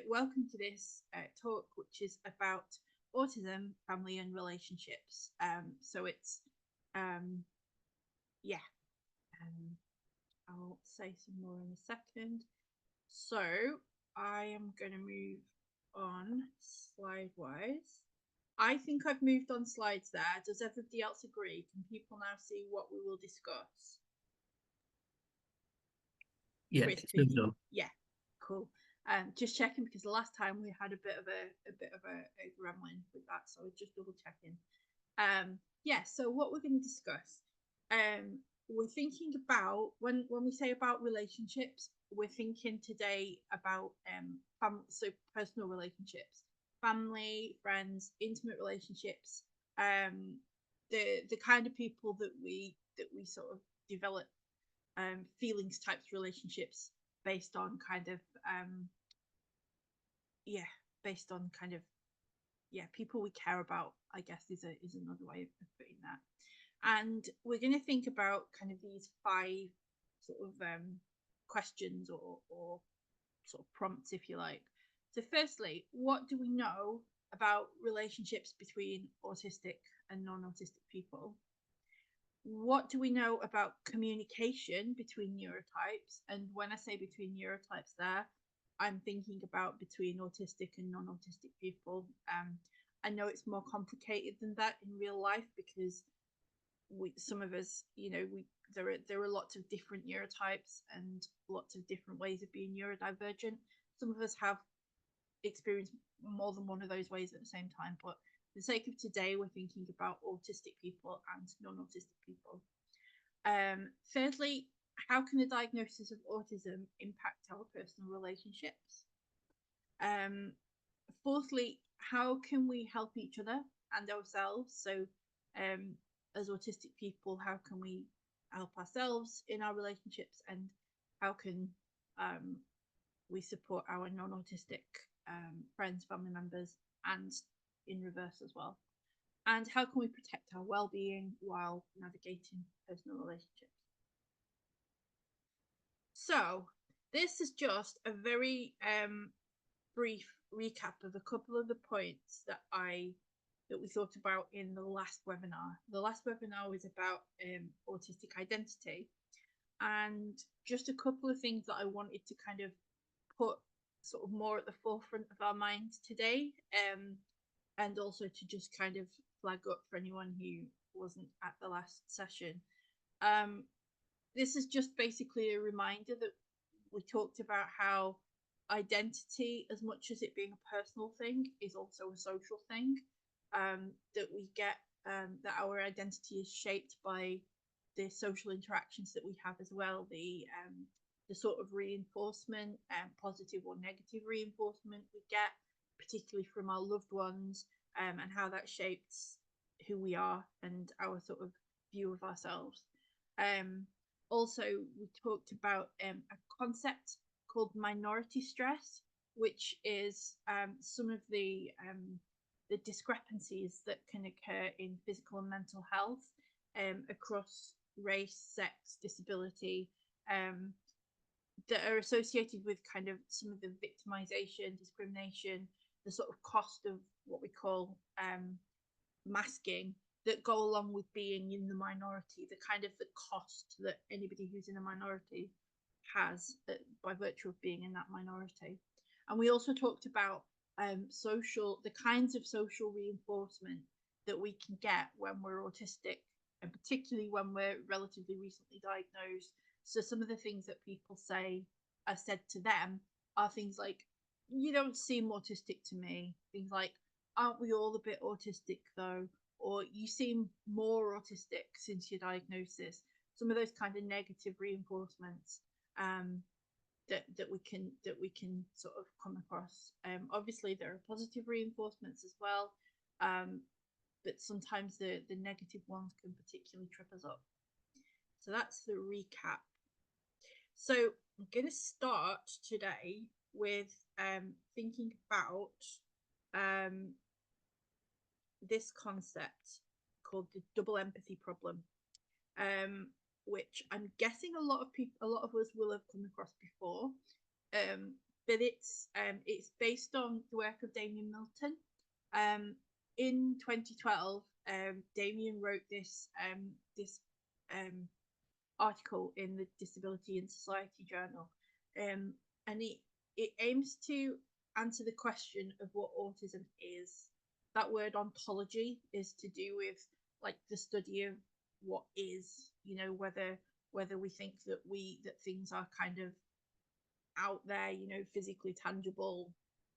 welcome to this talk, which is about autism, family, and relationships. So it's, yeah, I'll say some more in a second. So I am going to move on slide-wise. I think I've moved on slides there. Does everybody else agree? Can people now see what we will discuss? Yeah, Chris, yeah, cool. Just checking because the last time we had a bit of a gremlin with that, so just double checking. Yeah, so what we're going to discuss, we're thinking about when we say about relationships, we're thinking today about so personal relationships, family, friends, intimate relationships, the kind of people that we sort of develop feelings types relationships based on kind of people we care about, I guess is another way of putting that. And we're going to think about kind of these 5 sort of questions or sort of prompts, if you like. So firstly, what do we know about relationships between autistic and non-autistic people? What do we know about communication between neurotypes? And when I say between neurotypes there, I'm thinking about between autistic and non-autistic people. I know it's more complicated than that in real life because some of us, there are lots of different neurotypes and lots of different ways of being neurodivergent. Some of us have experienced more than one of those ways at the same time, but for the sake of today, we're thinking about autistic people and non-autistic people. Thirdly, how can the diagnosis of autism impact our personal relationships? Fourthly, how can we help each other and ourselves? So as autistic people, how can we help ourselves in our relationships, and how can we support our non-autistic friends, family members, and in reverse as well? And how can we protect our well-being while navigating personal relationships? So this is just a very brief recap of a couple of the points that we thought about in the last webinar. The last webinar was about autistic identity, and just a couple of things that I wanted to kind of put sort of more at the forefront of our minds today, and also to just kind of flag up for anyone who wasn't at the last session. This is just basically a reminder that we talked about how identity, as much as it being a personal thing, is also a social thing, that we get, that our identity is shaped by the social interactions that we have as well, the sort of reinforcement, positive or negative reinforcement we get, particularly from our loved ones, and how that shapes who we are and our sort of view of ourselves. Also, we talked about a concept called minority stress, which is some of the discrepancies that can occur in physical and mental health across race, sex, disability, that are associated with kind of some of the victimization, discrimination, the sort of cost of what we call masking that go along with being in the minority, the kind of the cost that anybody who's in a minority has by virtue of being in that minority. And we also talked about the kinds of social reinforcement that we can get when we're autistic, and particularly when we're relatively recently diagnosed. So some of the things that people say are said to them are things like, you don't seem autistic to me. Things like, aren't we all a bit autistic though? Or you seem more autistic since your diagnosis. Some of those kind of negative reinforcements that we can sort of come across. Obviously, there are positive reinforcements as well, but sometimes the negative ones can particularly trip us up. So that's the recap. So I'm going to start today with thinking about this concept called the double empathy problem, which I'm guessing a lot of us will have come across before. but it's based on the work of Damien Milton. In 2012, Damien wrote this article in the Disability and Society Journal, and it aims to answer the question of what autism is. That word ontology is to do with like the study of what is, you know, whether we think that things are kind of out there, you know, physically tangible,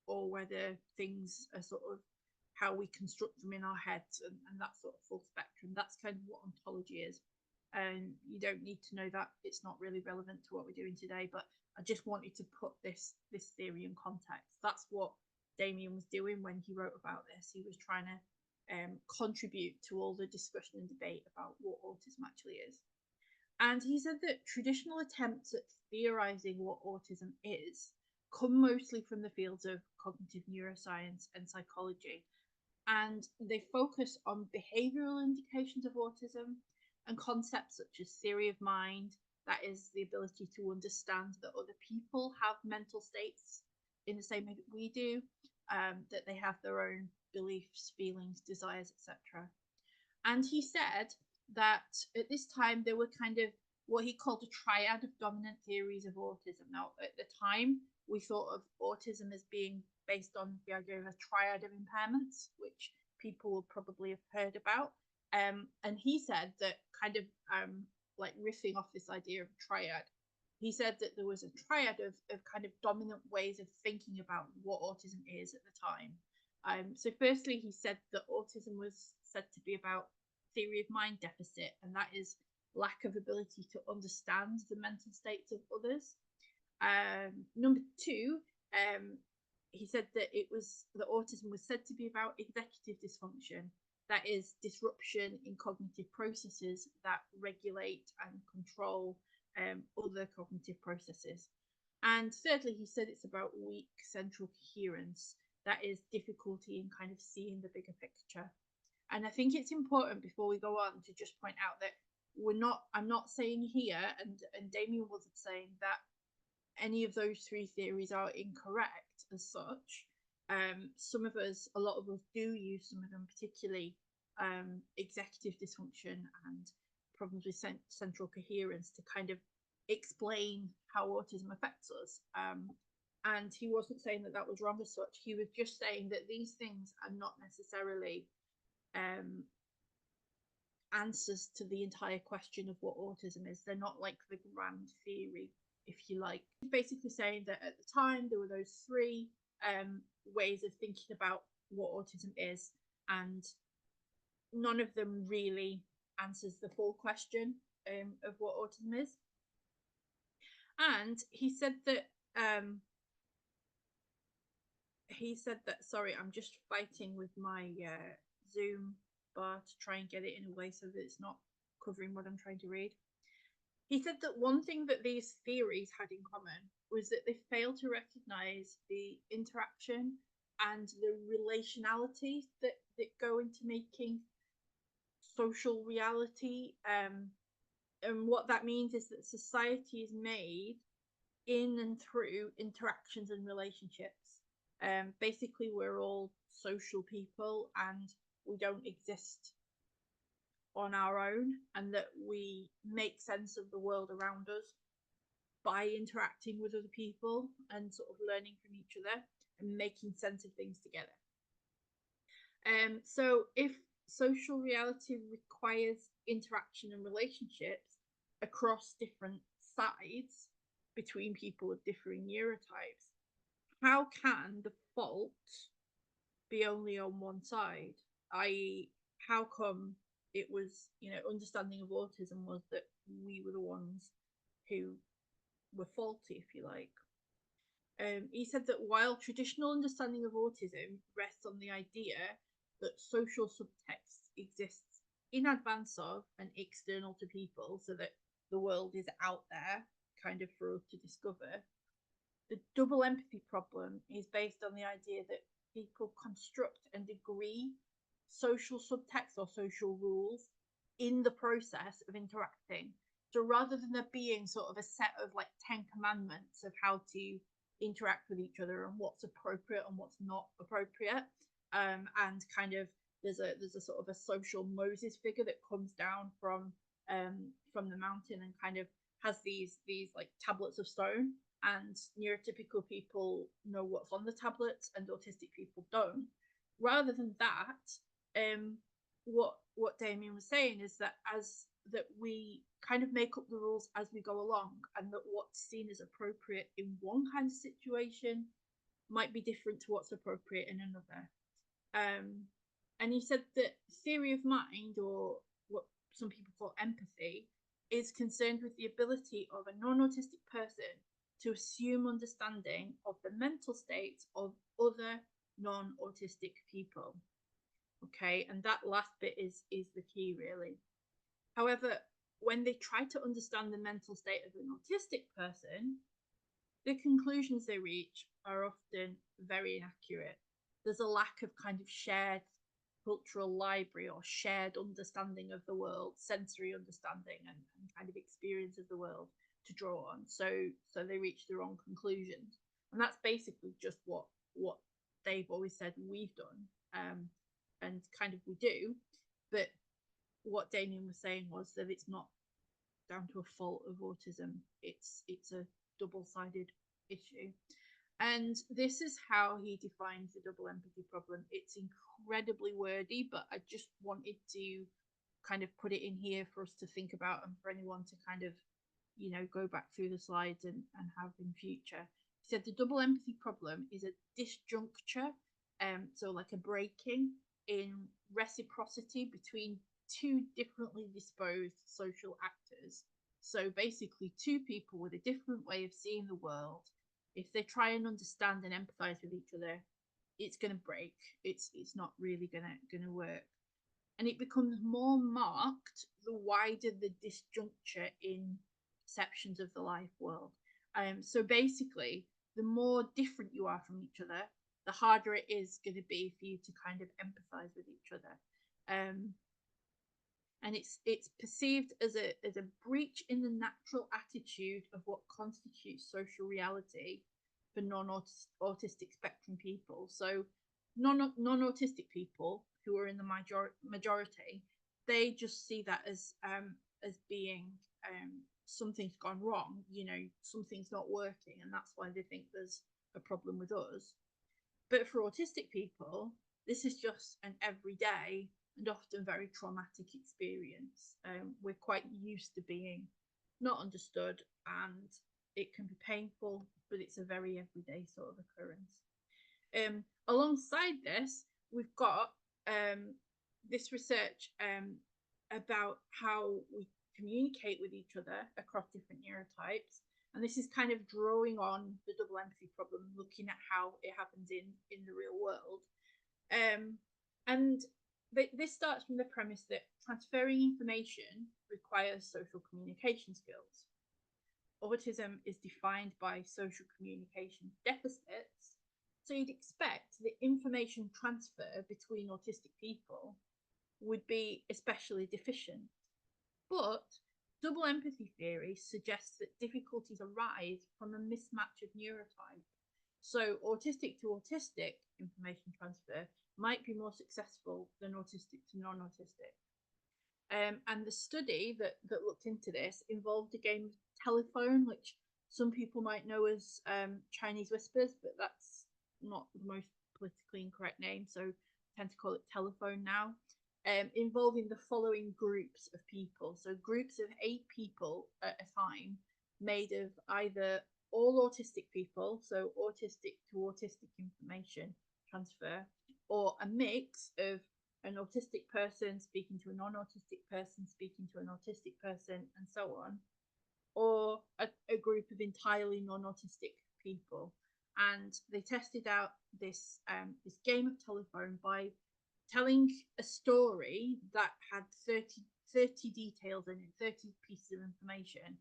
or whether things are sort of how we construct them in our heads, and that sort of full spectrum. That's kind of what ontology is. And you don't need to know that, it's not really relevant to what we're doing today, but I just wanted to put this theory in context. That's what Damien was doing when he wrote about this. He was trying to contribute to all the discussion and debate about what autism actually is. And he said that traditional attempts at theorizing what autism is come mostly from the fields of cognitive neuroscience and psychology, and they focus on behavioral indications of autism and concepts such as theory of mind, that is the ability to understand that other people have mental states in the same way that we do, that they have their own beliefs, feelings, desires, etc. And he said that at this time there were kind of what he called a triad of dominant theories of autism. Now, at the time, we thought of autism as being based on the idea of a triad of impairments, which people will probably have heard about. And he said that kind of like riffing off this idea of triad, he said that there was a triad of kind of dominant ways of thinking about what autism is at the time. So firstly, he said that autism was said to be about theory of mind deficit, and that is lack of ability to understand the mental states of others. Number two, he said that autism was said to be about executive dysfunction, that is disruption in cognitive processes that regulate and control other cognitive processes. And thirdly, he said it's about weak central coherence, that is difficulty in kind of seeing the bigger picture. And I think it's important before we go on to just point out that I'm not saying here, and Damien wasn't saying that any of those three theories are incorrect as such. A lot of us do use some of them, particularly executive dysfunction and problems with central coherence, to kind of explain how autism affects us. And he wasn't saying that was wrong as such. He was just saying that these things are not necessarily answers to the entire question of what autism is. They're not like the grand theory, if you like. He's basically saying that at the time there were those three ways of thinking about what autism is, and none of them really answers the full question of what autism is. And he said that sorry, I'm just fighting with my Zoom bar to try and get it in a way so that it's not covering what I'm trying to read. He said that one thing that these theories had in common was that they failed to recognize the interaction and the relationality that go into making social reality. And what that means is that society is made in and through interactions and relationships. Basically, we're all social people, and we don't exist on our own, and that we make sense of the world around us by interacting with other people and sort of learning from each other and making sense of things together. So if social reality requires interaction and relationships across different sides between people with differing neurotypes, how can the fault be only on one side? I.e., how come it was, understanding of autism was that we were the ones who were faulty, if you like? He said that while traditional understanding of autism rests on the idea that social subtext exists in advance of and external to people, so that the world is out there kind of for us to discover, the double empathy problem is based on the idea that people construct and agree social subtext or social rules in the process of interacting. So rather than there being sort of a set of like 10 commandments of how to interact with each other and what's appropriate and what's not appropriate. And kind of there's a sort of a social Moses figure that comes down from the mountain and kind of has these like tablets of stone, and neurotypical people know what's on the tablets and autistic people don't. Rather than that, what Damien was saying is that as that we kind of make up the rules as we go along, and that what's seen as appropriate in one kind of situation might be different to what's appropriate in another. And he said that theory of mind, or what some people call empathy, is concerned with the ability of a non-autistic person to assume understanding of the mental states of other non-autistic people. Okay, and that last bit is the key, really. However, when they try to understand the mental state of an autistic person, the conclusions they reach are often very inaccurate. There's a lack of kind of shared cultural library or shared understanding of the world, sensory understanding and kind of experience of the world to draw on. So they reach the wrong conclusions. And that's basically just what they've always said we've done. And kind of we do. But what Damien was saying was that it's not down to a fault of autism. It's a double-sided issue. And this is how he defines the double empathy problem. It's incredibly wordy, but I just wanted to kind of put it in here for us to think about, and for anyone to kind of, go back through the slides and have in future. He said the double empathy problem is a disjuncture, so like a breaking in reciprocity between two differently disposed social actors. So basically two people with a different way of seeing the world. If they try and understand and empathize with each other, it's going to break. It's not really going to work. And it becomes more marked the wider the disjuncture in perceptions of the life world. So basically, the more different you are from each other, the harder it is going to be for you to kind of empathize with each other. And it's perceived as a breach in the natural attitude of what constitutes social reality for non-autistic spectrum people. So non-autistic people who are in the majority, they just see that as being something's gone wrong, something's not working, and that's why they think there's a problem with us. But for autistic people, this is just an everyday and often very traumatic experience. We're quite used to being not understood, and it can be painful, but it's a very everyday sort of occurrence. Alongside this, we've got this research about how we communicate with each other across different neurotypes. And this is kind of drawing on the double empathy problem, looking at how it happens in the real world. And this starts from the premise that transferring information requires social communication skills. Autism is defined by social communication deficits, so you'd expect the information transfer between autistic people would be especially deficient. But double empathy theory suggests that difficulties arise from a mismatch of neurotype. So autistic to autistic information transfer might be more successful than autistic to non-autistic. And the study that looked into this involved a game of telephone, which some people might know as Chinese whispers, but that's not the most politically incorrect name, so I tend to call it telephone now. Involving the following groups of people. So groups of 8 people at a time, made of either all autistic people, so autistic to autistic information transfer, or a mix of an autistic person speaking to a non-autistic person speaking to an autistic person, and so on, or a group of entirely non-autistic people. And they tested out this game of telephone by telling a story that had 30 details in it, 30 pieces of information,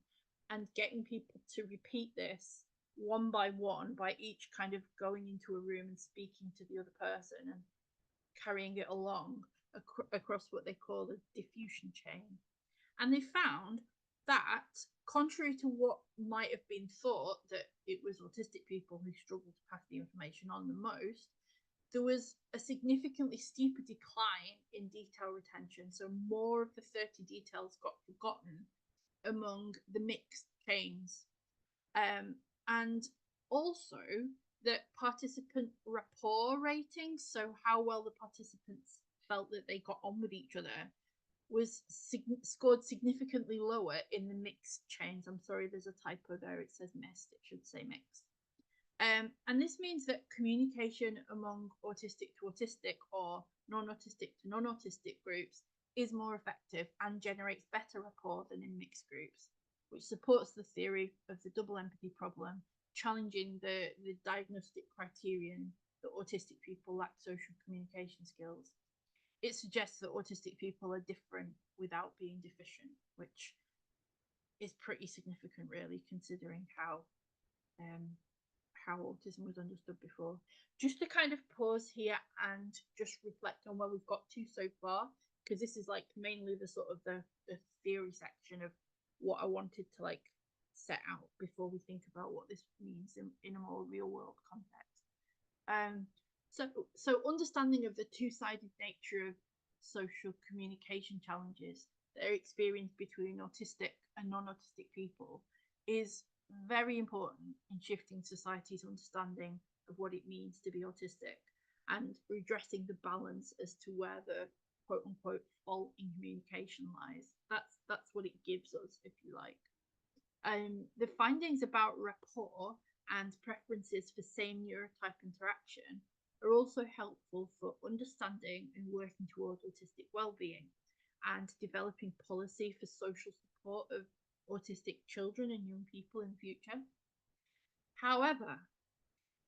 and getting people to repeat this one by one, by each kind of going into a room and speaking to the other person and carrying it along across what they call a diffusion chain. And they found that, contrary to what might have been thought, that it was autistic people who struggled to pass the information on the most, there was a significantly steeper decline in detail retention. So more of the 30 details got forgotten among the mixed chains. And also that participant rapport ratings, so how well the participants felt that they got on with each other, was scored significantly lower in the mixed chains. I'm sorry, there's a typo there. It says mixed. It should say mixed. And this means that communication among autistic to autistic or non-autistic to non-autistic groups is more effective and generates better rapport than in mixed groups, which supports the theory of the double empathy problem, challenging the diagnostic criterion that autistic people lack social communication skills. It suggests that autistic people are different without being deficient, which is pretty significant, really, considering how autism was understood before. Just to kind of pause here and just reflect on where we've got to so far, because this is like mainly the sort of the theory section of what I wanted to like set out before we think about what this means in a more real world context. So understanding of the two-sided nature of social communication challenges that are experienced between autistic and non-autistic people is very important in shifting society's understanding of what it means to be autistic and redressing the balance as to where the quote unquote fault in communication lies. That's what it gives us, if you like. The findings about rapport and preferences for same neurotype interaction are also helpful for understanding and working towards autistic well-being and developing policy for social support of autistic children and young people in the future. However,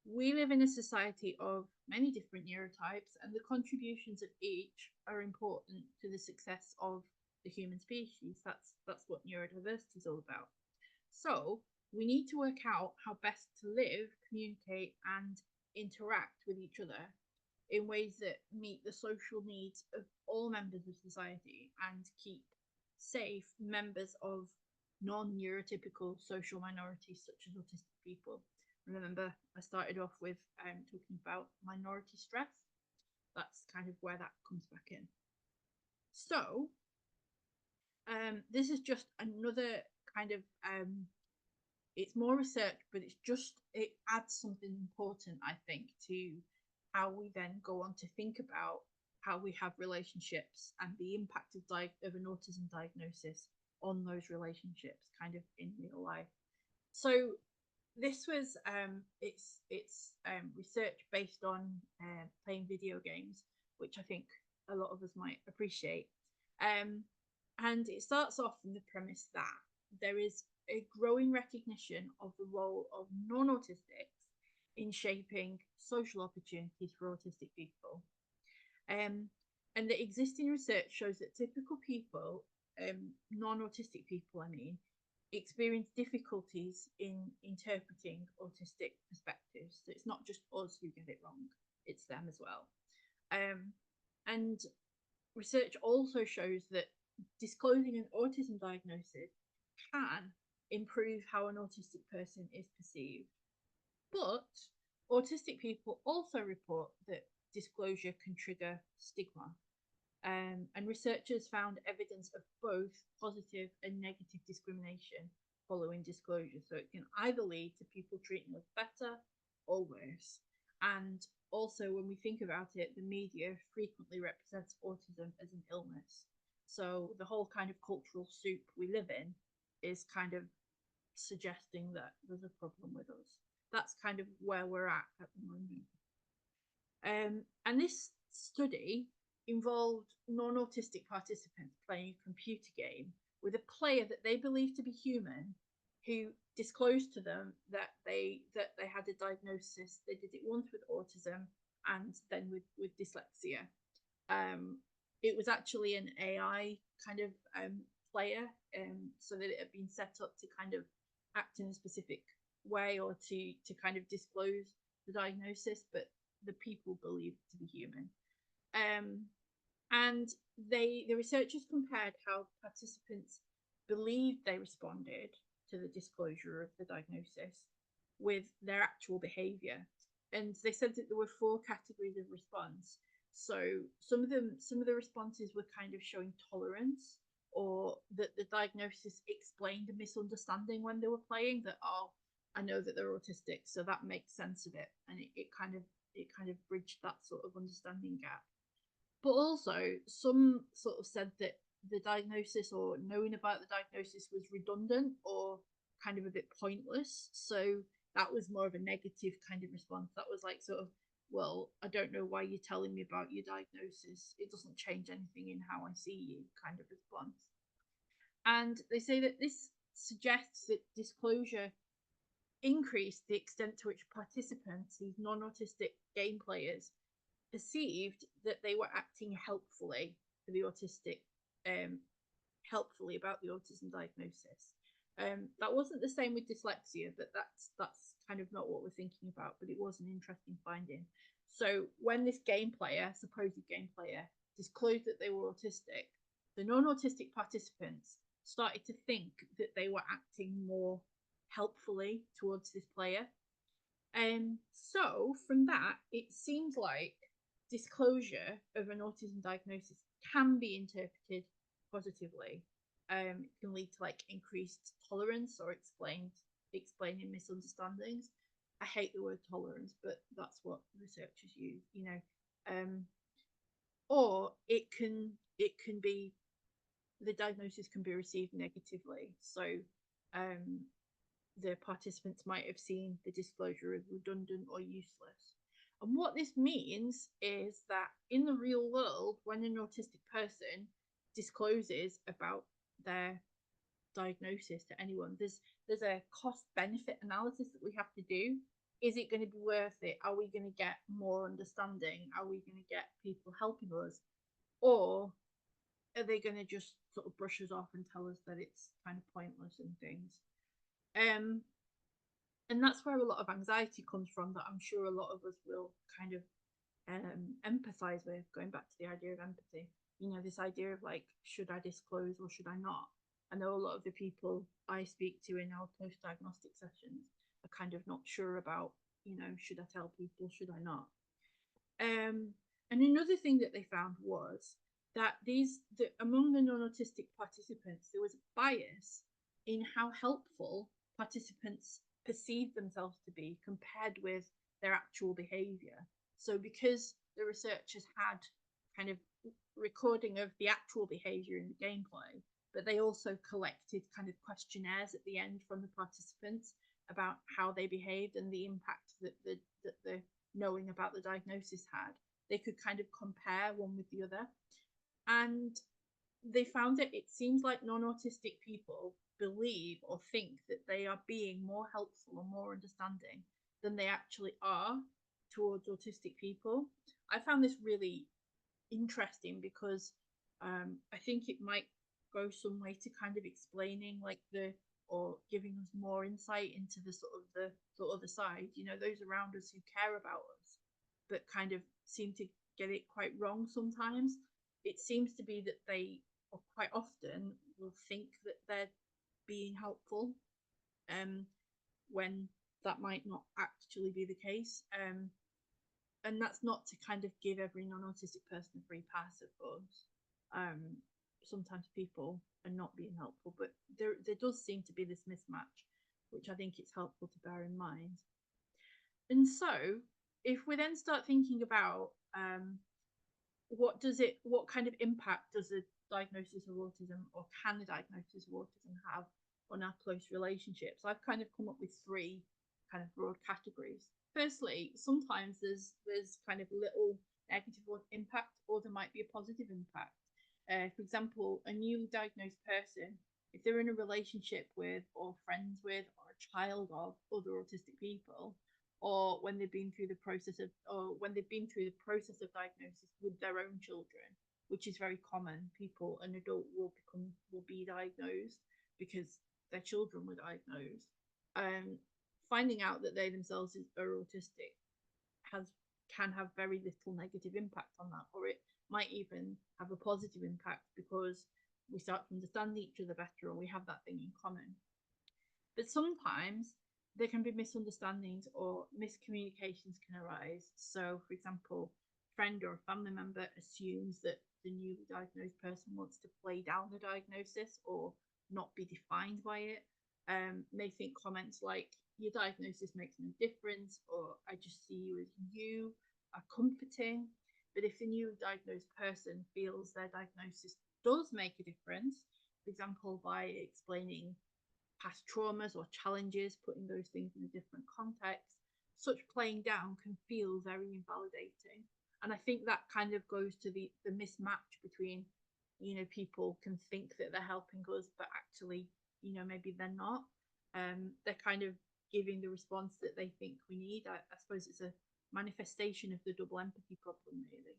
we live in a society of many different neurotypes, and the contributions of each are important to the success of the human species. That's what neurodiversity is all about. So we need to work out how best to live, communicate, and interact with each other in ways that meet the social needs of all members of society and keep safe members of non-neurotypical social minorities such as autistic people. Remember, I started off with talking about minority stress. That's kind of where that comes back in. So this is just another kind of it's more research, but it adds something important, I think, to how we then go on to think about how we have relationships and the impact of an autism diagnosis on those relationships kind of in real life. So this was it's research based on playing video games, which I think a lot of us might appreciate. And it starts off from the premise that there is a growing recognition of the role of non-autistics in shaping social opportunities for autistic people. And the existing research shows that typical people, non-autistic people, I mean, experience difficulties in interpreting autistic perspectives. So it's not just us who get it wrong, it's them as well. And research also shows that disclosing an autism diagnosis can improve how an autistic person is perceived. But autistic people also report that disclosure can trigger stigma. And researchers found evidence of both positive and negative discrimination following disclosure. So it can either lead to people treating us better or worse. And also, when we think about it, the media frequently represents autism as an illness. So the whole kind of cultural soup we live in is kind of suggesting that there's a problem with us. That's kind of where we're at the moment. And this study involved non-autistic participants playing a computer game with a player that they believed to be human, who disclosed to them that they had a diagnosis. They did it once with autism and then with dyslexia. It was actually an AI kind of player, so that it had been set up to kind of act in a specific way or to kind of disclose the diagnosis, but the people believed it to be human. And the researchers compared how participants believed they responded to the disclosure of the diagnosis with their actual behavior. And they said that there were 4 categories of response. So some of the responses were kind of showing tolerance, or that the diagnosis explained a misunderstanding when they were playing, that, oh, I know that they're autistic, so that makes sense of it. And it kind of bridged that sort of understanding gap. But also some sort of said that the diagnosis, or knowing about the diagnosis, was redundant or kind of a bit pointless. So that was more of a negative kind of response. That was like, sort of, well, I don't know why you're telling me about your diagnosis. It doesn't change anything in how I see you, kind of response. And they say that this suggests that disclosure increased the extent to which participants, these non-autistic game players, perceived that they were acting helpfully for the autistic, helpfully about the autism diagnosis. That wasn't the same with dyslexia, but that's kind of not what we're thinking about. But it was an interesting finding. So when this game player, supposed game player, disclosed that they were autistic, the non-autistic participants started to think that they were acting more helpfully towards this player. And so from that, it seems like disclosure of an autism diagnosis can be interpreted positively. It can lead to like increased tolerance, or explaining misunderstandings. I hate the word tolerance, but that's what researchers use, or it can be, the diagnosis can be received negatively. So the participants might have seen the disclosure as redundant or useless. And what this means is that in the real world, when an autistic person discloses about their diagnosis to anyone, there's a cost benefit analysis that we have to do. Is it going to be worth it? Are we going to get more understanding? Are we going to get people helping us? Or are they going to just sort of brush us off and tell us that it's kind of pointless and things? And that's where a lot of anxiety comes from, that I'm sure a lot of us will kind of empathize with, going back to the idea of empathy. This idea of like, should I disclose or should I not? I know a lot of the people I speak to in our post-diagnostic sessions are kind of not sure about, should I tell people, should I not? And another thing that they found was that among the non-autistic participants, there was a bias in how helpful participants perceive themselves to be compared with their actual behavior. So because the researchers had kind of recording of the actual behavior in the gameplay, but they also collected kind of questionnaires at the end from the participants about how they behaved and the impact that the knowing about the diagnosis had, they could kind of compare one with the other. And they found that it seems like non-autistic people believe or think that they are being more helpful or more understanding than they actually are towards autistic people. I found this really interesting because I think it might go some way to kind of explaining or giving us more insight into the other side, those around us who care about us, but kind of seem to get it quite wrong sometimes. It seems to be that they, or quite often, will think that they're being helpful, when that might not actually be the case. And that's not to kind of give every non-autistic person a free pass, of course. Sometimes people are not being helpful, but there does seem to be this mismatch, which I think it's helpful to bear in mind. And so, if we then start thinking about what kind of impact does a diagnosis of autism, or can a diagnosis of autism have on our close relationships, I've kind of come up with 3 kind of broad categories. Firstly, sometimes there's kind of little negative impact, or there might be a positive impact. For example, a newly diagnosed person, if they're in a relationship with, or friends with, or a child of other autistic people, or when they've been through the process of diagnosis with their own children, which is very common. An adult will be diagnosed because their children were diagnosed. Finding out that they themselves are autistic can have very little negative impact on that, or it might even have a positive impact, because we start to understand each other better, or we have that thing in common. But sometimes there can be misunderstandings or miscommunications can arise. So, for example, a friend or a family member assumes that the newly diagnosed person wants to play down the diagnosis or not be defined by it. May think comments like, your diagnosis makes no difference, or I just see you as you, are comforting. But if the newly diagnosed person feels their diagnosis does make a difference, for example, by explaining past traumas or challenges, putting those things in a different context, such playing down can feel very invalidating. And I think that kind of goes to the mismatch between, people can think that they're helping us, but actually, maybe they're not. They're kind of giving the response that they think we need. I suppose it's a manifestation of the double empathy problem, really.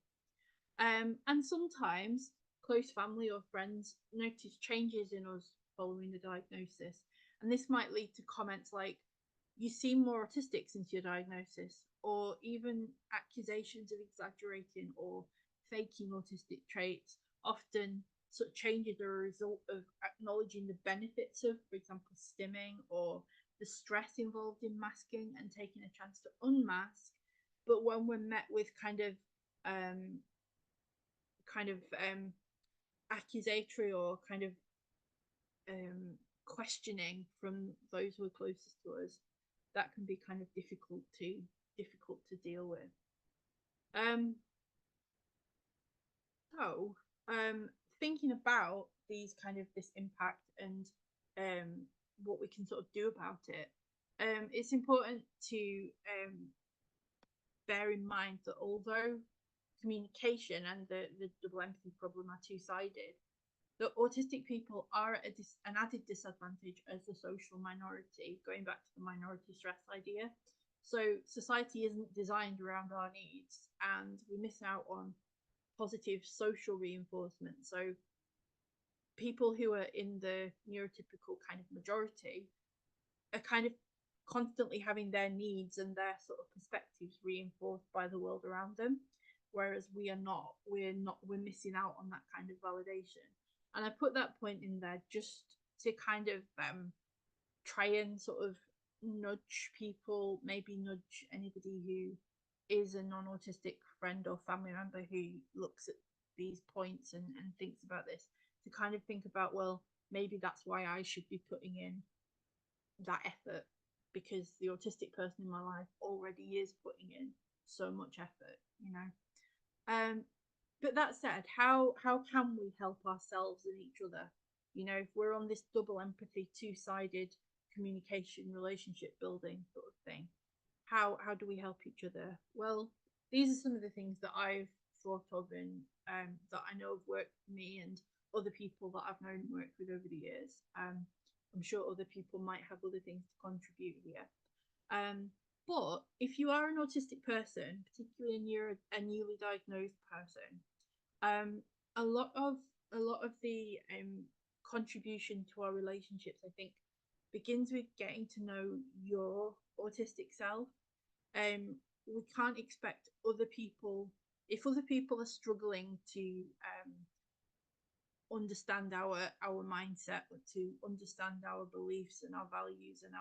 And sometimes close family or friends notice changes in us following the diagnosis. And this might lead to comments like, you seem more autistic since your diagnosis, or even accusations of exaggerating or faking autistic traits. Often, such changes are a result of acknowledging the benefits of, for example, stimming, or the stress involved in masking and taking a chance to unmask. But when we're met with um, kind of accusatory or kind of questioning from those who are closest to us, that can be kind of difficult to deal with. Um, so, thinking about this impact and what we can sort of do about it, it's important to bear in mind that although communication and the double empathy problem are two-sided, that autistic people are at an added disadvantage as a social minority, going back to the minority stress idea. So society isn't designed around our needs, and we miss out on positive social reinforcement. So people who are in the neurotypical kind of majority are kind of constantly having their needs and their sort of perspectives reinforced by the world around them, whereas we're missing out on that kind of validation. And I put that point in there just to kind of try and sort of nudge people, maybe nudge anybody who is a non-autistic friend or family member who looks at these points and thinks about this, to kind of think about, well, maybe that's why I should be putting in that effort, because the autistic person in my life already is putting in so much effort. But that said, how can we help ourselves and each other? If we're on this double empathy, two-sided communication, relationship building sort of thing, how do we help each other? Well, these are some of the things that I've thought of and that I know have worked for me and other people that I've known and worked with over the years. I'm sure other people might have other things to contribute here. But if you are an autistic person, particularly a newly diagnosed person, a lot of the contribution to our relationships, I think, begins with getting to know your autistic self. We can't expect other people, if other people are struggling to understand our mindset, to understand our beliefs and our values and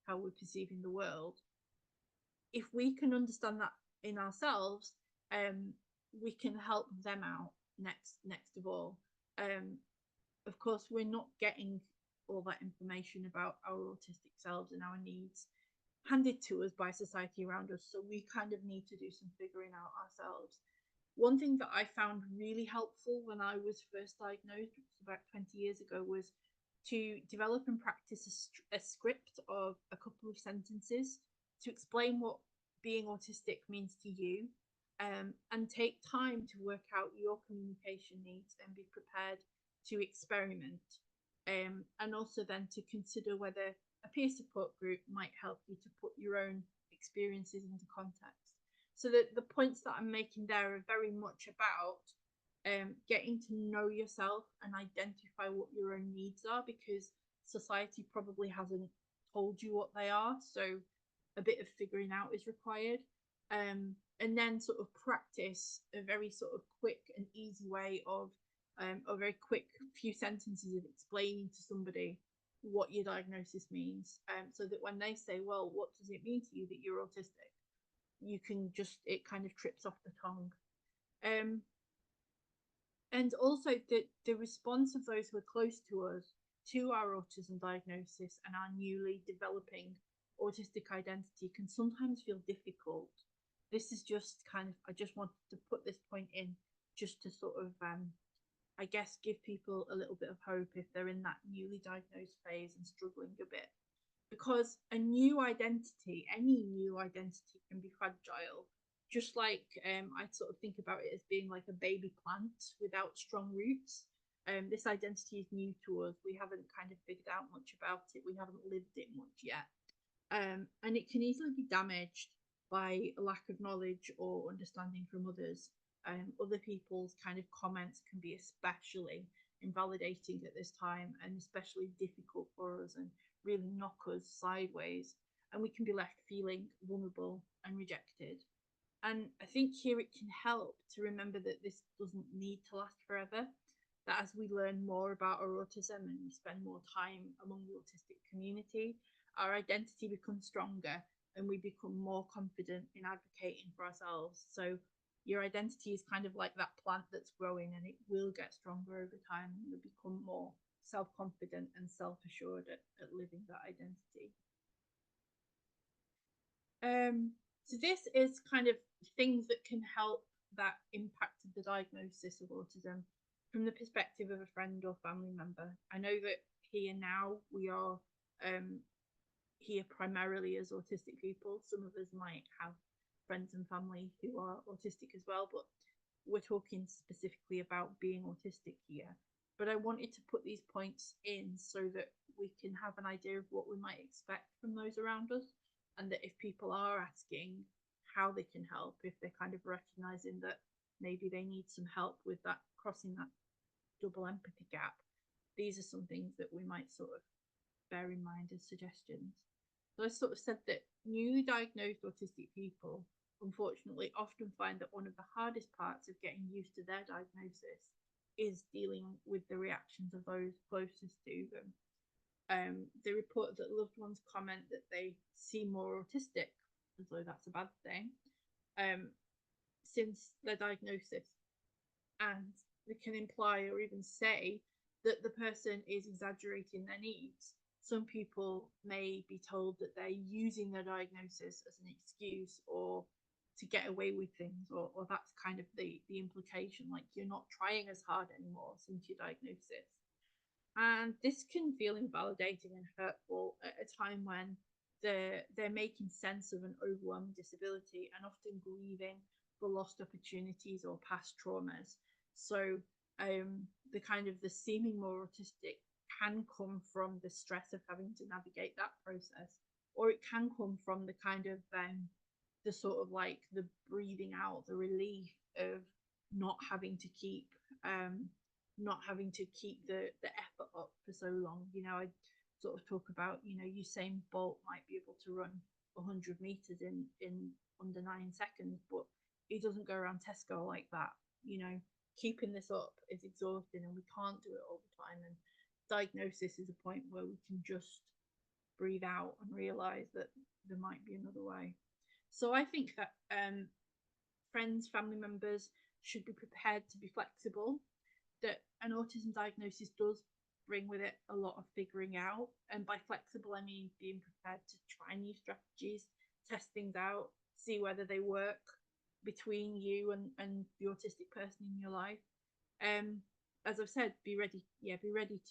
how we're perceiving the world. If we can understand that in ourselves, we can help them out next of all. Of course, we're not getting all that information about our autistic selves and our needs handed to us by society around us, so we kind of need to do some figuring out ourselves. One thing that I found really helpful when I was first diagnosed, which was about 20 years ago, was to develop and practice a script of a couple of sentences to explain what being autistic means to you, and take time to work out your communication needs and be prepared to experiment, and also then to consider whether a peer support group might help you to put your own experiences into context. So that the points that I'm making there are very much about getting to know yourself and identify what your own needs are, because society probably hasn't told you what they are. So a bit of figuring out is required. And then sort of practice a very sort of quick and easy way of a very quick few sentences of explaining to somebody what your diagnosis means, so that when they say, well, what does it mean to you that you're autistic, you can just, it kind of trips off the tongue. And also the response of those who are close to us to our autism diagnosis and our newly developing autistic identity can sometimes feel difficult. This is just kind of, I just wanted to put this point in just to sort of, I guess, give people a little bit of hope if they're in that newly diagnosed phase and struggling a bit. Because a new identity, any new identity, can be fragile. Just like I sort of think about it as being like a baby plant without strong roots. This identity is new to us. We haven't kind of figured out much about it. We haven't lived it much yet. And it can easily be damaged by a lack of knowledge or understanding from others. Other people's kind of comments can be especially invalidating at this time, and especially difficult for us and really knock us sideways. And we can be left feeling vulnerable and rejected. And I think here it can help to remember that this doesn't need to last forever. That as we learn more about our autism and we spend more time among the autistic community, our identity becomes stronger and we become more confident in advocating for ourselves. So your identity is kind of like that plant that's growing, and it will get stronger over time, and you'll become more self-confident and self-assured at living that identity. So this is kind of things that can help that impact of the diagnosis of autism from the perspective of a friend or family member. I know that here now we are here primarily as autistic people. Some of us might have friends and family who are autistic as well, but we're talking specifically about being autistic here. But I wanted to put these points in so that we can have an idea of what we might expect from those around us, and that if people are asking how they can help, if they're kind of recognizing that maybe they need some help with that, crossing that double empathy gap, these are some things that we might sort of bear in mind as suggestions. So I sort of said that newly diagnosed autistic people unfortunately often find that one of the hardest parts of getting used to their diagnosis is dealing with the reactions of those closest to them. They report that loved ones comment that they seem more autistic, as though that's a bad thing, since their diagnosis. And they can imply or even say that the person is exaggerating their needs. Some people may be told that they're using their diagnosis as an excuse or to get away with things, or that's kind of the implication, like you're not trying as hard anymore since your diagnosis. And this can feel invalidating and hurtful at a time when they're making sense of an overwhelming disability and often grieving for lost opportunities or past traumas. So the kind of the seeming more autistic can come from the stress of having to navigate that process, or it can come from the kind of the sort of like the breathing out, the relief of not having to keep the effort up for so long. You know, I sort of talk about, you know, Usain Bolt might be able to run 100 meters in under 9 seconds, but he doesn't go around Tesco like that. You know, keeping this up is exhausting, and we can't do it all the time. And diagnosis is a point where we can just breathe out and realize that there might be another way. So I think that friends, family members should be prepared to be flexible, that an autism diagnosis does bring with it a lot of figuring out. And by flexible, I mean being prepared to try new strategies, test things out, see whether they work between you and the autistic person in your life. As I've said, be ready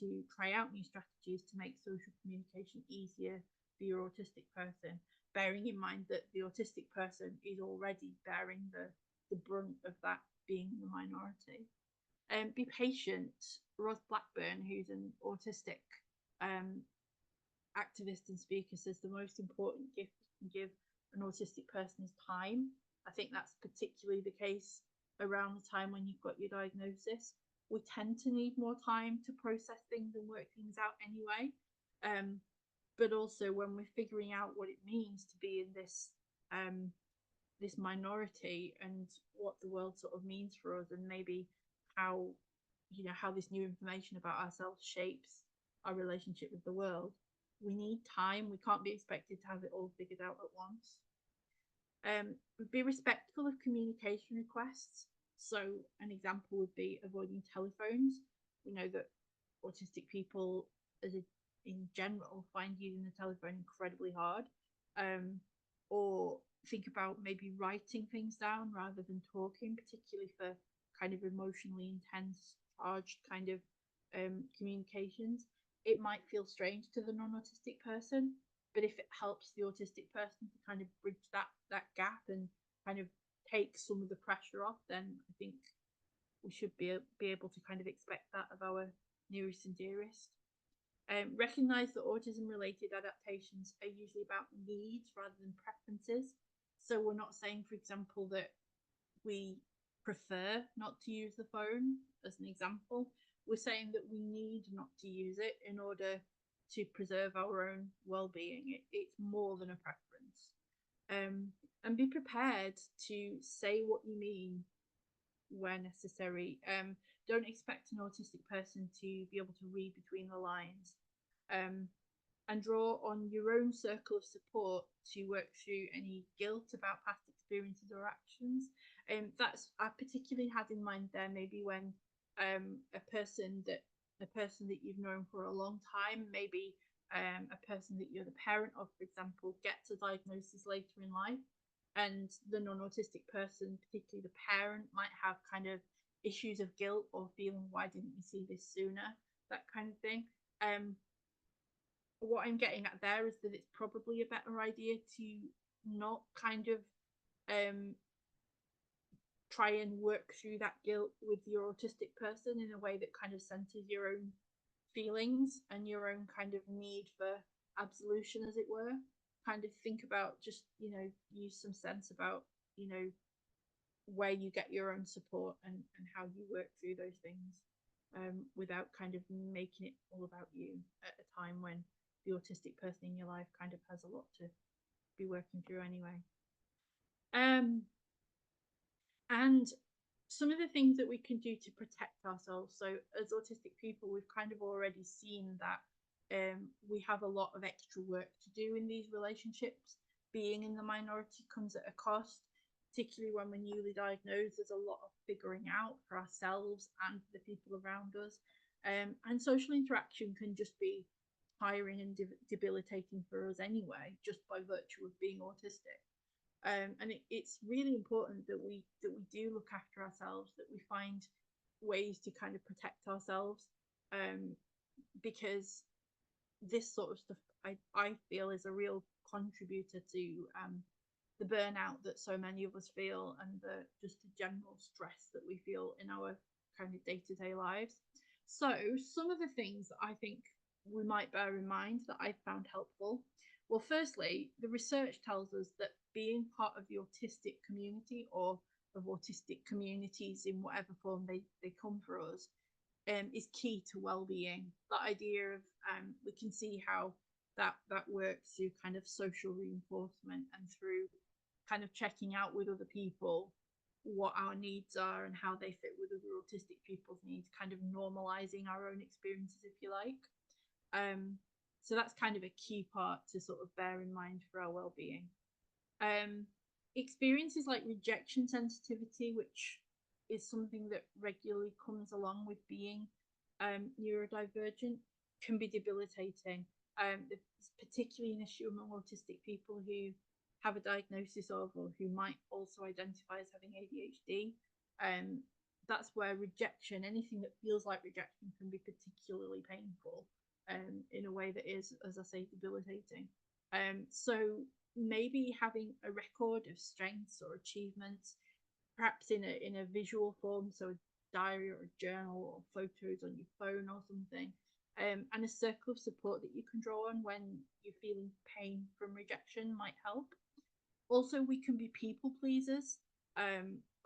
to try out new strategies to make social communication easier for your autistic person, bearing in mind that the autistic person is already bearing the brunt of that being the minority. Be patient. Roz Blackburn, who's an autistic activist and speaker, says the most important gift you can give an autistic person is time. I think that's particularly the case around the time when you've got your diagnosis. We tend to need more time to process things and work things out anyway. But also when we're figuring out what it means to be in this this minority and what the world sort of means for us, and maybe how how this new information about ourselves shapes our relationship with the world. We need time. We can't be expected to have it all figured out at once. Be respectful of communication requests. So an example would be avoiding telephones. We know that autistic people, in general, find using the telephone incredibly hard. Or think about maybe writing things down rather than talking, particularly for kind of emotionally intense, charged kind of communications. It might feel strange to the non-autistic person, but if it helps the autistic person to kind of bridge that gap and kind of take some of the pressure off, then I think we should be able to kind of expect that of our nearest and dearest. Recognize that autism related adaptations are usually about needs rather than preferences. So we're not saying, for example, that we prefer not to use the phone, as an example. We're saying that we need not to use it in order to preserve our own well-being. It's more than a preference. And be prepared to say what you mean where necessary. Don't expect an autistic person to be able to read between the lines. And draw on your own circle of support to work through any guilt about past experiences or actions. That's I particularly had in mind there, maybe when a person that you've known for a long time, maybe a person that you're the parent of, for example, gets a diagnosis later in life, and the non-autistic person, particularly the parent, might have kind of issues of guilt or feeling, why didn't we see this sooner, that kind of thing. What I'm getting at there is that it's probably a better idea to not kind of try and work through that guilt with your autistic person in a way that kind of centers your own feelings and your own kind of need for absolution, as it were. Kind of think about, just use some sense about where you get your own support and how you work through those things, without kind of making it all about you at a time when the autistic person in your life kind of has a lot to be working through anyway. And some of the things that we can do to protect ourselves. So as autistic people, we've kind of already seen that we have a lot of extra work to do in these relationships. Being in the minority comes at a cost, particularly when we're newly diagnosed. There's a lot of figuring out for ourselves and for the people around us. And social interaction can just be tiring and debilitating for us anyway, just by virtue of being autistic. And it's really important that we do look after ourselves, that we find ways to kind of protect ourselves, because this sort of stuff I feel is a real contributor to the burnout that so many of us feel, and the general stress that we feel in our kind of day-to-day lives. So some of the things that I think we might bear in mind that I found helpful. Well, firstly, the research tells us that being part of the autistic community, or of autistic communities in whatever form they come for us, is key to well-being. That idea of we can see how that works through kind of social reinforcement and through kind of checking out with other people what our needs are and how they fit with other autistic people's needs, kind of normalizing our own experiences, if you like. So that's kind of a key part to sort of bear in mind for our well-being. Experiences like rejection sensitivity, which is something that regularly comes along with being neurodivergent, can be debilitating. It's particularly an issue among autistic people who have a diagnosis of, or who might also identify as having ADHD. That's where rejection, anything that feels like rejection, can be particularly painful, in a way that is, as I say, debilitating. So maybe having a record of strengths or achievements, perhaps in a visual form, so a diary or a journal or photos on your phone or something, and a circle of support that you can draw on when you're feeling pain from rejection might help. Also, we can be people pleasers,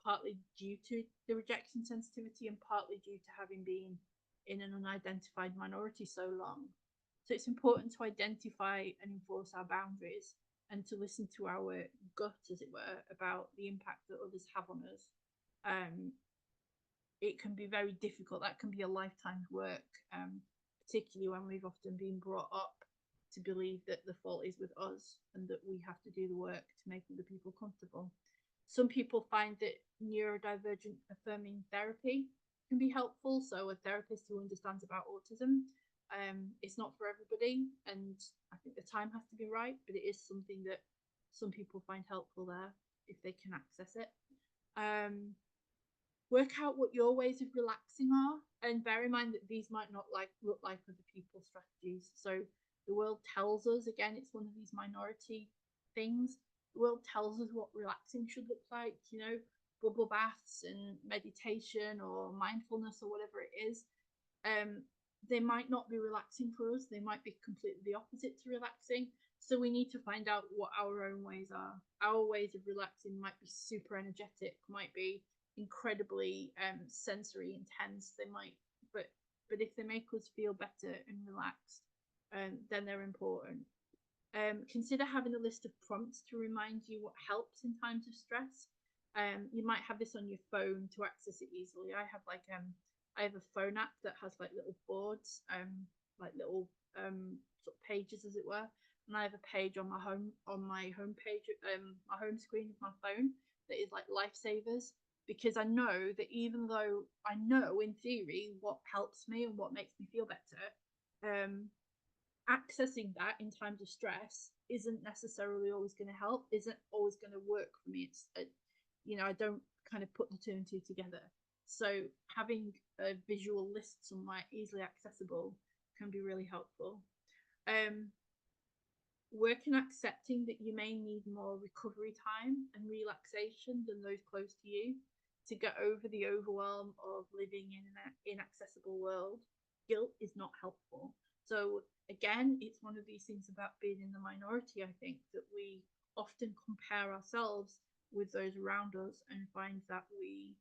partly due to the rejection sensitivity and partly due to having been in an unidentified minority so long. So it's important to identify and enforce our boundaries, and to listen to our gut, as it were, about the impact that others have on us. it can be very difficult. That can be a lifetime's work, particularly when we've often been brought up to believe that the fault is with us and that we have to do the work to make other people comfortable. Some people find that neurodivergent affirming therapy can be helpful. So a therapist who understands about autism, it's not for everybody, and I think the time has to be right, but it is something that some people find helpful there if they can access it. Work out what your ways of relaxing are, and bear in mind that these might not look like other people's strategies. So the world tells us, again, it's one of these minority things. The world tells us what relaxing should look like, bubble baths and meditation or mindfulness or whatever it is. They might not be relaxing for us. They might be completely the opposite to relaxing. So we need to find out what our own ways are. Our ways of relaxing might be super energetic, might be incredibly sensory intense. They might, but if they make us feel better and relaxed, then they're important. Consider having a list of prompts to remind you what helps in times of stress. You might have this on your phone to access it easily. I have a phone app that has like little boards, like little sort of pages, as it were. And I have a page on my home page, my home screen of my phone that is like lifesavers, because I know that even though I know in theory what helps me and what makes me feel better, accessing that in times of stress isn't necessarily always going to help, isn't always going to work for me. It's I don't kind of put the two and two together. So having a visual list somewhere easily accessible can be really helpful. Working accepting that you may need more recovery time and relaxation than those close to you to get over the overwhelm of living in an inaccessible world. Guilt is not helpful. So again, it's one of these things about being in the minority, I think, that we often compare ourselves with those around us and find that we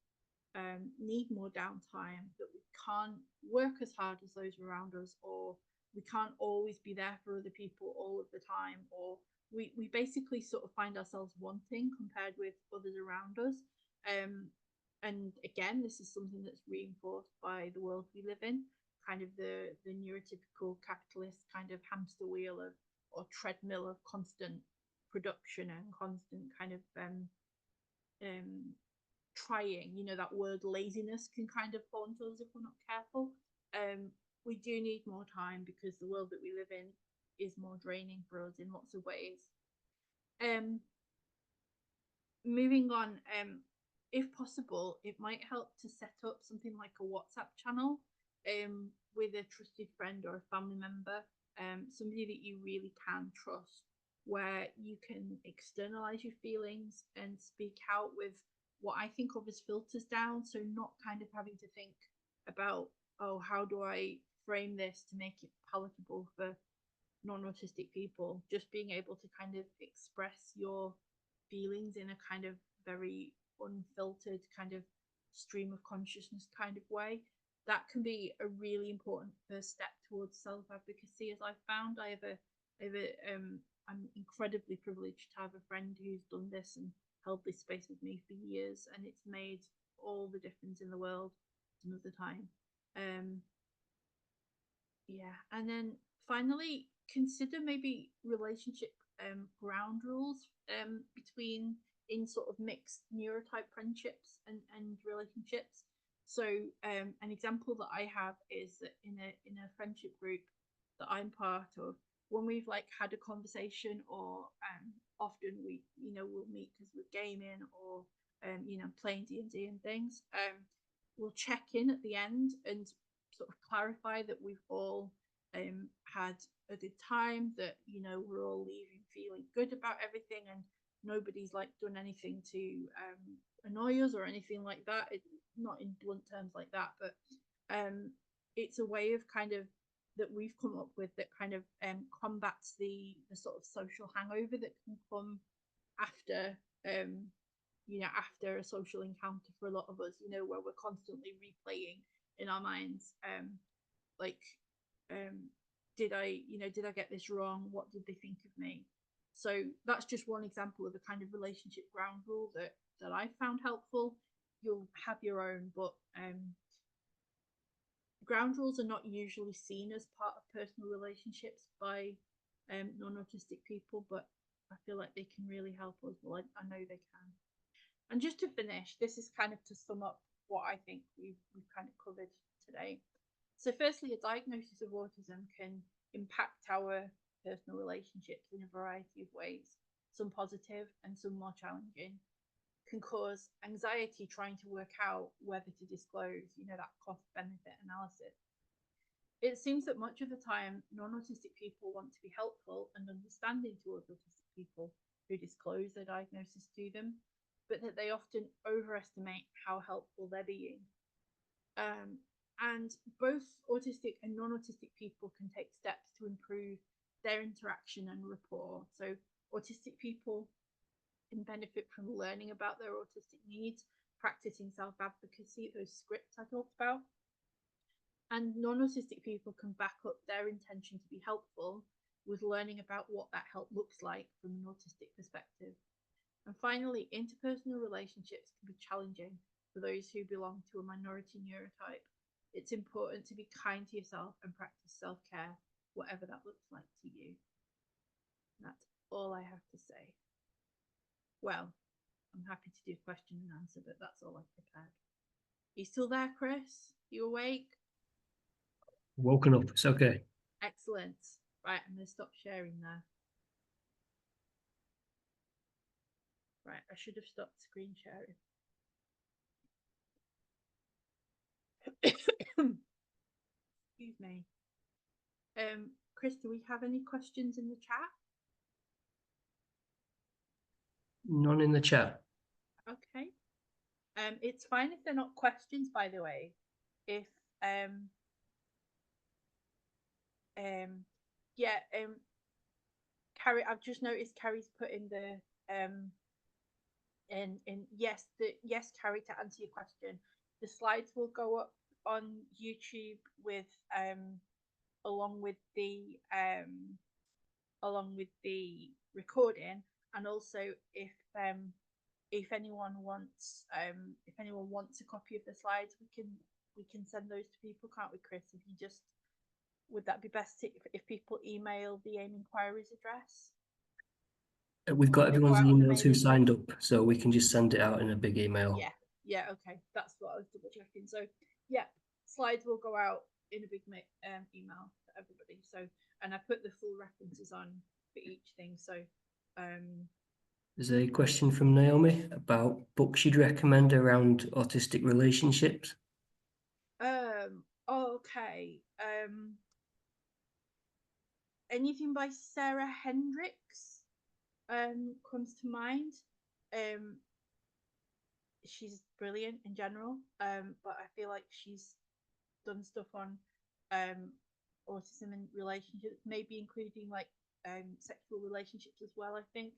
need more downtime, that we can't work as hard as those around us, or we can't always be there for other people all of the time, or we basically sort of find ourselves wanting compared with others around us. And again, this is something that's reinforced by the world we live in, kind of the neurotypical capitalist kind of hamster wheel of, or treadmill of constant production and constant kind of trying. That word laziness can kind of haunt us if we're not careful. We do need more time because the world that we live in is more draining for us in lots of ways. Moving on, if possible, it might help to set up something like a WhatsApp channel with a trusted friend or a family member, somebody that you really can trust, where you can externalize your feelings and speak out with what I think of as filters down. So not kind of having to think about, oh, how do I frame this to make it palatable for non-autistic people? Just being able to kind of express your feelings in a kind of very unfiltered kind of stream of consciousness kind of way. That can be a really important first step towards self-advocacy, as I've found. I'm incredibly privileged to have a friend who's done this and held this space with me for years, and it's made all the difference in the world some of the time. And then finally, consider maybe relationship ground rules between in sort of mixed neurotype friendships and relationships. So an example that I have is that in a friendship group that I'm part of, when we've like had a conversation, or often we'll meet because we're gaming or playing D&D and things, we'll check in at the end and sort of clarify that we've all had a good time, that we're all leaving feeling good about everything, and nobody's like done anything to annoy us or anything like that. Not in blunt terms like that, but it's a way of kind of that we've come up with that kind of combats the sort of social hangover that can come after after a social encounter for a lot of us, where we're constantly replaying in our minds did I get this wrong? What did they think of me? So that's just one example of the kind of relationship ground rule that I found helpful. You'll have your own, but ground rules are not usually seen as part of personal relationships by non-autistic people, but I feel like they can really help us. Well, I know they can. And just to finish, this is kind of to sum up what I think we've kind of covered today. So firstly, a diagnosis of autism can impact our personal relationships in a variety of ways, some positive and some more challenging. Can cause anxiety trying to work out whether to disclose, that cost benefit analysis. It seems that much of the time, non-autistic people want to be helpful and understanding towards autistic people who disclose their diagnosis to them, but that they often overestimate how helpful they're being. And both autistic and non-autistic people can take steps to improve their interaction and rapport. So autistic people can benefit from learning about their autistic needs, practicing self-advocacy, those scripts I talked about. And non-autistic people can back up their intention to be helpful with learning about what that help looks like from an autistic perspective. And finally, interpersonal relationships can be challenging for those who belong to a minority neurotype. It's important to be kind to yourself and practice self-care, whatever that looks like to you. And that's all I have to say. Well, I'm happy to do question and answer, but that's all I've prepared. Are you still there, Chris? You awake? Woken up. It's okay. Excellent. Right, I'm going to stop sharing there. Right, I should have stopped screen sharing. Excuse me. Chris, do we have any questions in the chat? None in the chat. Okay. It's fine if they're not questions, by the way. If Carrie, I've just noticed Carrie's put in the yes, Carrie, to answer your question, the slides will go up on YouTube with along with the recording, and also if anyone wants a copy of the slides, we can send those to people, can't we, Chris? If you just, would that be best if people email the AIM inquiries address? We've got everyone's emails who signed up, so we can just send it out in a big email. Yeah, okay, that's what I was double checking. So yeah, slides will go out in a big email to everybody. So, and I put the full references on for each thing. So there's a question from Naomi about books you'd recommend around autistic relationships. Okay. Anything by Sarah Hendricks comes to mind. She's brilliant in general, but I feel like she's done stuff on autism and relationships, maybe including like sexual relationships as well, I think.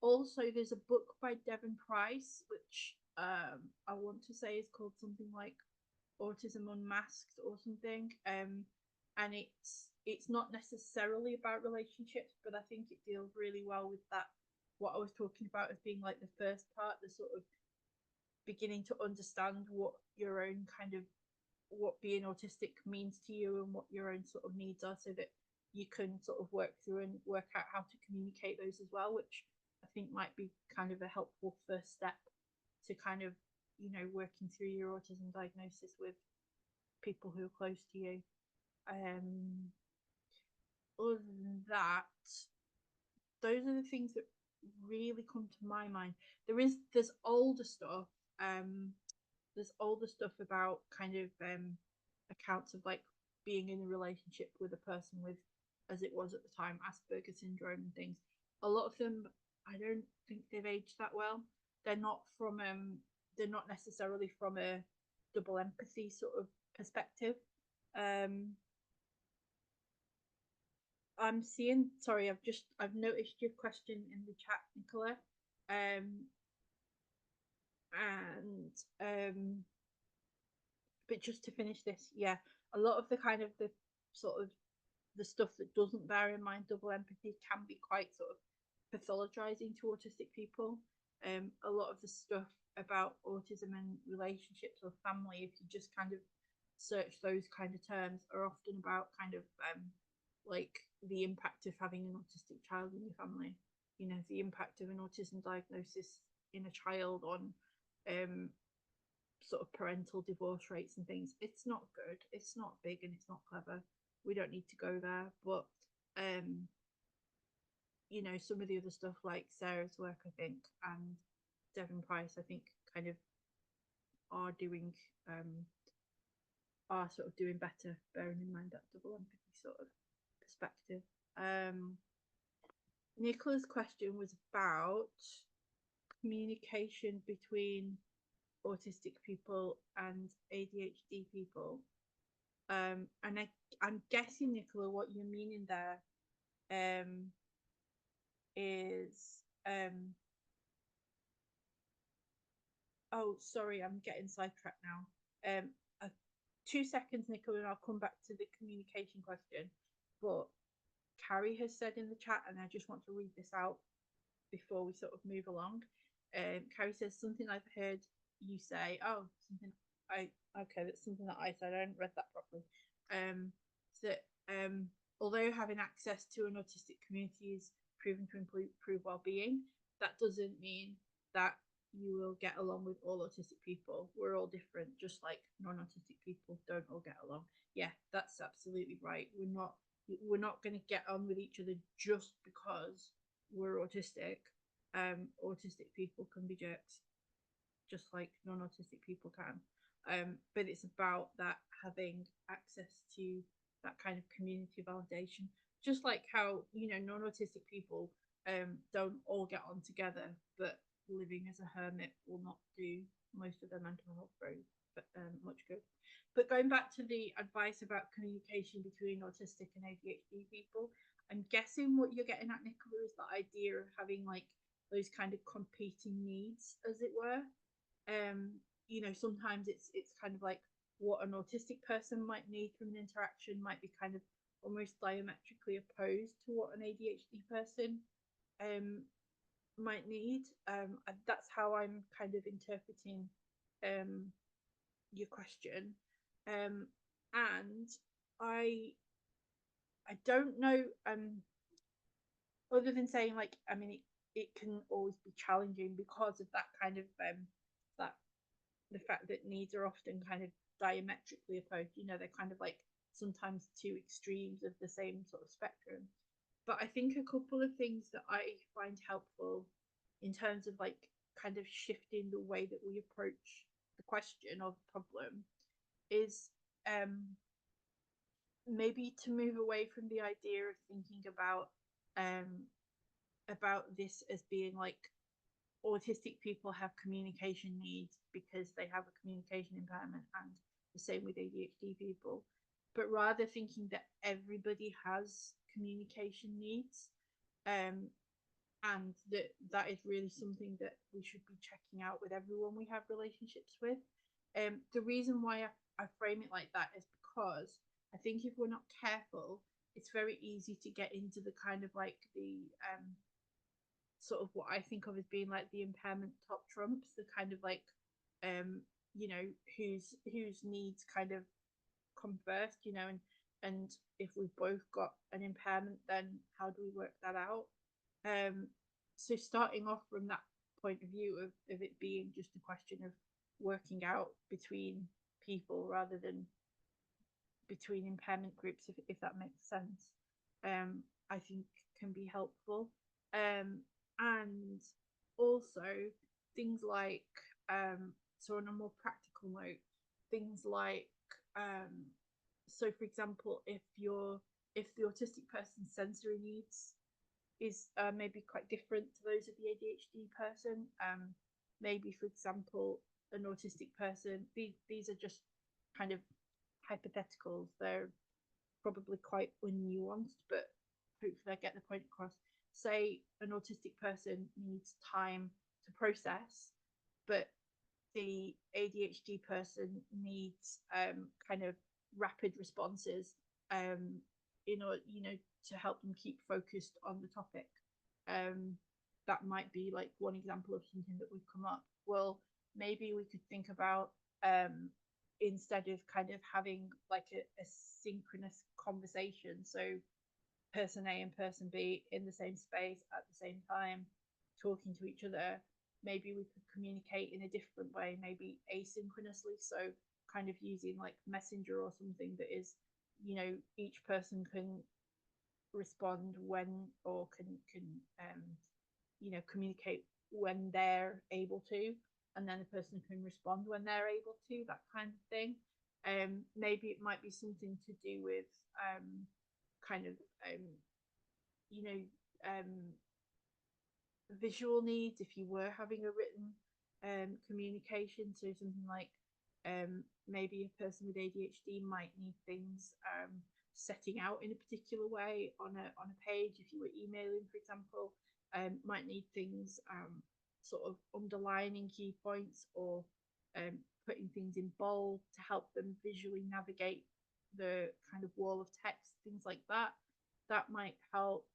Also, there's a book by Devon Price, which I want to say is called something like Autism Unmasked or something. And it's not necessarily about relationships, but I think it deals really well with that, what I was talking about as being like the first part, the sort of beginning to understand what your own kind of, what being autistic means to you and what your own sort of needs are, so that you can sort of work through and work out how to communicate those as well, which I think might be kind of a helpful first step to kind of, working through your autism diagnosis with people who are close to you. Other than that, those are the things that really come to my mind. There's older stuff. There's older stuff about kind of accounts of like being in a relationship with a person with, as it was at the time, Asperger's syndrome and things. A lot of them, I don't think they've aged that well. They're not necessarily from a double empathy sort of perspective. I'm seeing, sorry, I've noticed your question in the chat, Nicola. But just to finish this, yeah, a lot of the kind of the sort of the stuff that doesn't bear in mind double empathy can be quite sort of pathologizing to autistic people. A lot of the stuff about autism and relationships or family, if you just kind of search those kind of terms, are often about kind of like the impact of having an autistic child in your family. You know, the impact of an autism diagnosis in a child on sort of parental divorce rates and things. It's not good. It's not big and it's not clever. We don't need to go there. But you know, some of the other stuff like Sarah's work, I think, and Devon Price, I think, kind of are doing are sort of doing better, bearing in mind that double empathy sort of perspective. Nicola's question was about communication between autistic people and ADHD people. And I'm guessing, Nicola, what you're meaning there is oh, sorry, I'm getting sidetracked now. 2 seconds, Nicola, and I'll come back to the communication question. But Carrie has said in the chat, and I just want to read this out before we sort of move along. Carrie says something I've heard you say. Oh, something okay, that's something that I said. I hadn't read that properly. Although having access to an autistic community is proven to improve well-being, that doesn't mean that you will get along with all autistic people. We're all different, just like non-autistic people don't all get along. Yeah, that's absolutely right. We're not going to get on with each other just because we're autistic. Autistic people can be jerks, just like non-autistic people can. But it's about that having access to that kind of community validation, just like how, you know, non-autistic people don't all get on together, but living as a hermit will not do most of their mental health very much good. But going back to the advice about communication between autistic and ADHD people, I'm guessing what you're getting at, Nicola, is the idea of having like those kind of competing needs, as it were. You know, sometimes it's kind of like what an autistic person might need from an interaction might be kind of almost diametrically opposed to what an ADHD person might need. That's how I'm kind of interpreting your question. And I don't know, other than saying like, I mean, it can always be challenging because of that kind of that the fact that needs are often kind of diametrically opposed. You know, they're kind of like sometimes two extremes of the same sort of spectrum. But I think a couple of things that I find helpful in terms of like kind of shifting the way that we approach the question or the problem is maybe to move away from the idea of thinking about this as being like autistic people have communication needs because they have a communication impairment, and the same with ADHD people, but rather thinking that everybody has communication needs, and that is really something that we should be checking out with everyone we have relationships with. The reason why I frame it like that is because I think if we're not careful, it's very easy to get into the kind of like the sort of what I think of as being like the impairment top trumps, the kind of like you know, whose needs kind of come first, you know, and if we've both got an impairment, then how do we work that out? So starting off from that point of view of it being just a question of working out between people rather than between impairment groups, if that makes sense, I think can be helpful. And also things like, so on a more practical note, things like, so for example, if the autistic person's sensory needs is maybe quite different to those of the ADHD person, maybe for example, an autistic person, these are just kind of hypotheticals, they're probably quite unnuanced, but hopefully I get the point across. Say an autistic person needs time to process, but the ADHD person needs kind of rapid responses in order, you know, to help them keep focused on the topic. that might be like one example of something that would come up. Well, maybe we could think about instead of kind of having like a synchronous conversation, so person A and person B in the same space at the same time talking to each other, maybe we could communicate in a different way, maybe asynchronously, so kind of using like Messenger or something that is, you know, each person can respond when, or can you know, communicate when they're able to, and then the person can respond when they're able to, that kind of thing. Maybe it might be something to do with kind of you know, visual needs if you were having a written communication. So something like maybe a person with ADHD might need things setting out in a particular way on a page. If you were emailing, for example, might need things sort of underlining key points, or putting things in bold to help them visually navigate the kind of wall of text, things like that. That might help.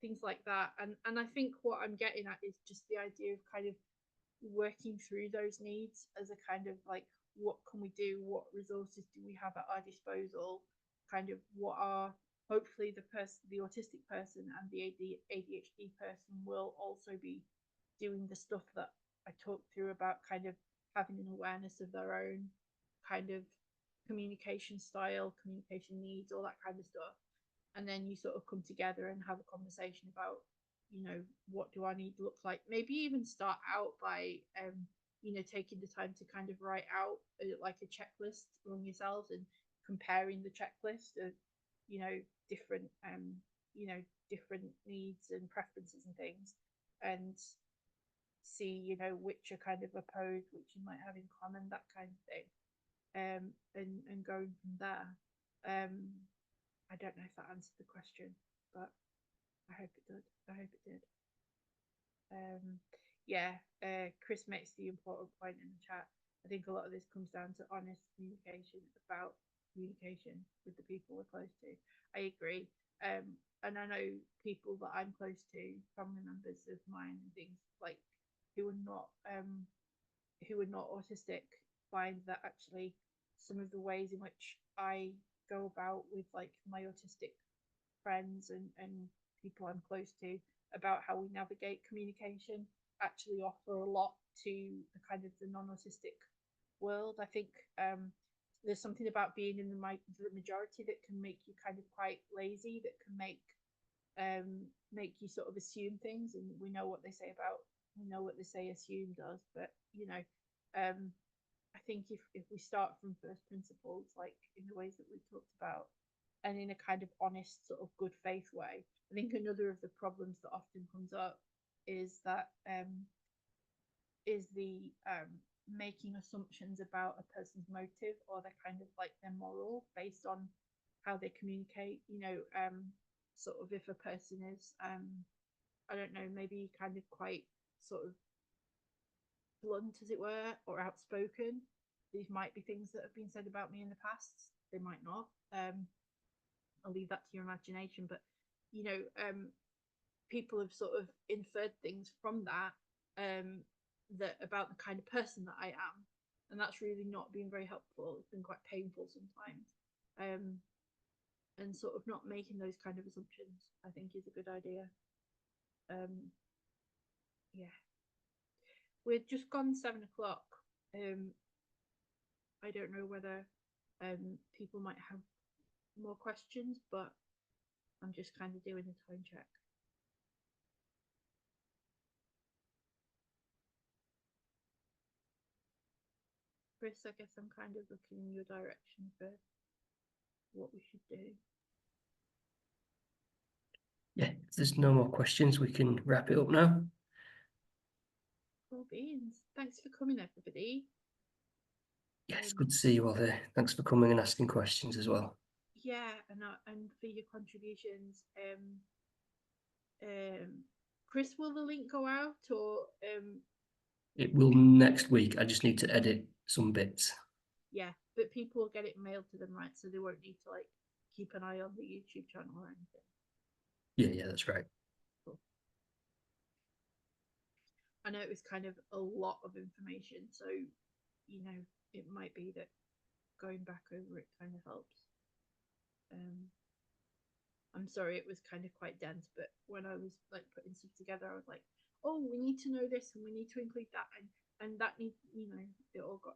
Things like that. And I think what I'm getting at is just the idea of kind of working through those needs as a kind of like, what can we do? What resources do we have at our disposal? Kind of what are, hopefully the autistic person and the ADHD person will also be doing the stuff that I talked through about kind of having an awareness of their own kind of communication style, communication needs, all that kind of stuff. And then you sort of come together and have a conversation about, you know, what do our needs look like? Maybe even start out by you know, taking the time to kind of write out like a checklist among yourselves, and comparing the checklist of, you know, different you know, different needs and preferences and things, and see, you know, which are kind of opposed, which you might have in common, that kind of thing. And going from there. I don't know if that answered the question, but I hope it did. I hope it did. Yeah, Chris makes the important point in the chat. I think a lot of this comes down to honest communication about communication with the people we're close to. I agree. And I know people that I'm close to, family members of mine and things like, who are not autistic, find that actually some of the ways in which I go about with like my autistic friends and people I'm close to about how we navigate communication actually offer a lot to the kind of the non-autistic world. I think there's something about being in the majority that can make you kind of quite lazy, that can make you sort of assume things, and we know what they say assume does. But you know, I think if we start from first principles, like in the ways that we've talked about, and in a kind of honest sort of good faith way, I think another of the problems that often comes up is that is the making assumptions about a person's motive, or their kind of like their moral, based on how they communicate. You know, sort of if a person is I don't know, maybe kind of quite sort of blunt, as it were, or outspoken. These might be things that have been said about me in the past. They might not. I'll leave that to your imagination. But you know, people have sort of inferred things from that, that about the kind of person that I am, and that's really not been very helpful. It's been quite painful sometimes. And sort of not making those kind of assumptions, I think, is a good idea. Yeah. We're just gone 7 o'clock. I don't know whether people might have more questions, but I'm just kind of doing a time check. Chris, I guess I'm kind of looking in your direction for what we should do. Yeah, if there's no more questions, we can wrap it up now. Cool beans. Thanks for coming, everybody. Yeah, it's good to see you all here. Thanks for coming and asking questions as well. Yeah, and for your contributions. Chris, will the link go out, or it will next week? I just need to edit some bits. Yeah, but people will get it mailed to them, right? So they won't need to like keep an eye on the YouTube channel or anything. Yeah, that's right. Cool. I know it was kind of a lot of information, so it might be that going back over it kind of helps. I'm sorry, it was kind of quite dense, but when I was like putting stuff together, I was like, oh, we need to know this and we need to include that, and that needs, it all got